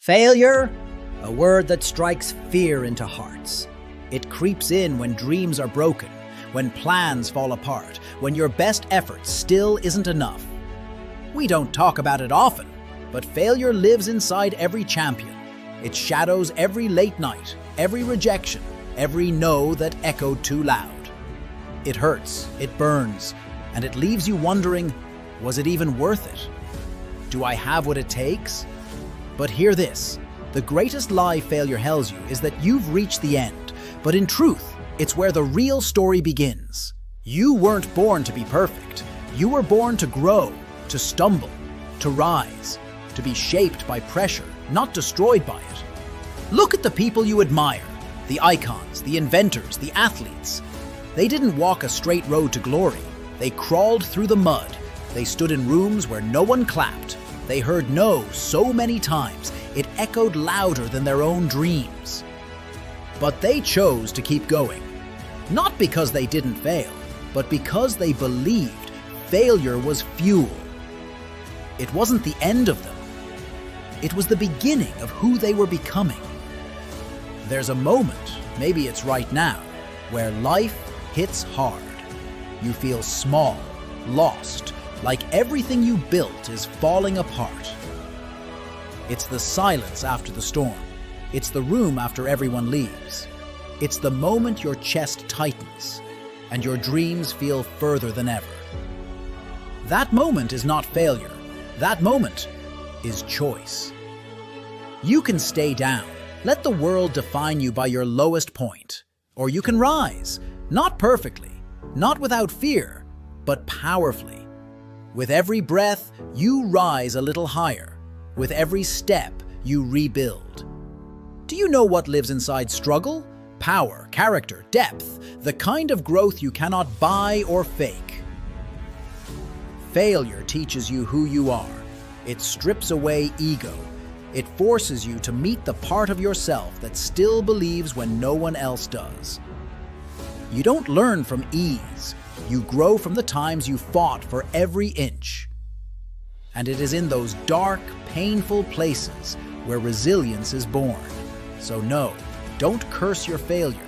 Failure? A word that strikes fear into hearts. It creeps in when dreams are broken, when plans fall apart, when your best effort still isn't enough. We don't talk about it often, but failure lives inside every champion. It shadows every late night, every rejection, every no that echoed too loud. It hurts, it burns, and it leaves you wondering, was it even worth it? Do I have what it takes? But hear this, the greatest lie failure tells you is that you've reached the end, but in truth, it's where the real story begins. You weren't born to be perfect. You were born to grow, to stumble, to rise, to be shaped by pressure, not destroyed by it. Look at the people you admire, the icons, the inventors, the athletes. They didn't walk a straight road to glory. They crawled through the mud. They stood in rooms where no one clapped. They heard no so many times, it echoed louder than their own dreams. But they chose to keep going. Not because they didn't fail, but because they believed failure was fuel. It wasn't the end of them. It was the beginning of who they were becoming. There's a moment, maybe it's right now, where life hits hard. You feel small, lost, like everything you built is falling apart. It's the silence after the storm. It's the room after everyone leaves. It's the moment your chest tightens and your dreams feel further than ever. That moment is not failure. That moment is choice. You can stay down. Let the world define you by your lowest point. Or you can rise, not perfectly, not without fear, but powerfully. With every breath, you rise a little higher. With every step, you rebuild. Do you know what lives inside struggle? Power, character, depth, the kind of growth you cannot buy or fake. Failure teaches you who you are. It strips away ego. It forces you to meet the part of yourself that still believes when no one else does. You don't learn from ease. You grow from the times you fought for every inch. And it is in those dark, painful places where resilience is born. So no, don't curse your failure.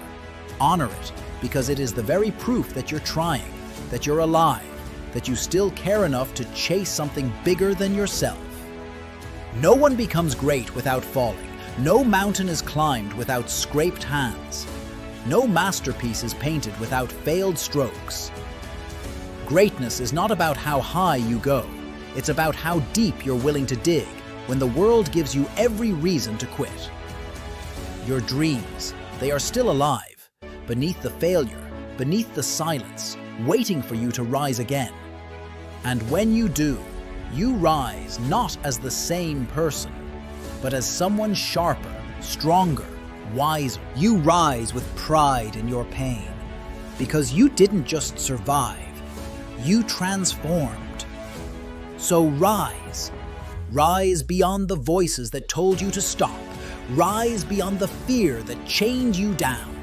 Honor it, because it is the very proof that you're trying, that you're alive, that you still care enough to chase something bigger than yourself. No one becomes great without falling. No mountain is climbed without scraped hands. No masterpiece is painted without failed strokes. Greatness is not about how high you go. It's about how deep you're willing to dig when the world gives you every reason to quit. Your dreams, they are still alive, beneath the failure, beneath the silence, waiting for you to rise again. And when you do, you rise not as the same person, but as someone sharper, stronger, wiser. You rise with pride in your pain, because you didn't just survive, you transformed. So rise. Rise beyond the voices that told you to stop. Rise beyond the fear that chained you down.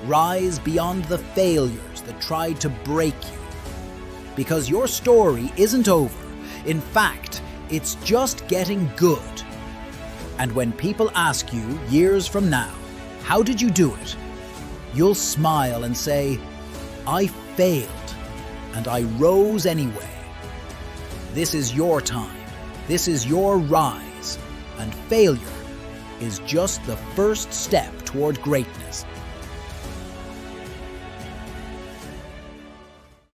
Rise beyond the failures that tried to break you. Because your story isn't over. In fact, it's just getting good. And when people ask you years from now, how did you do it? You'll smile and say, I failed, and I rose anyway. This is your time. This is your rise. And failure is just the first step toward greatness.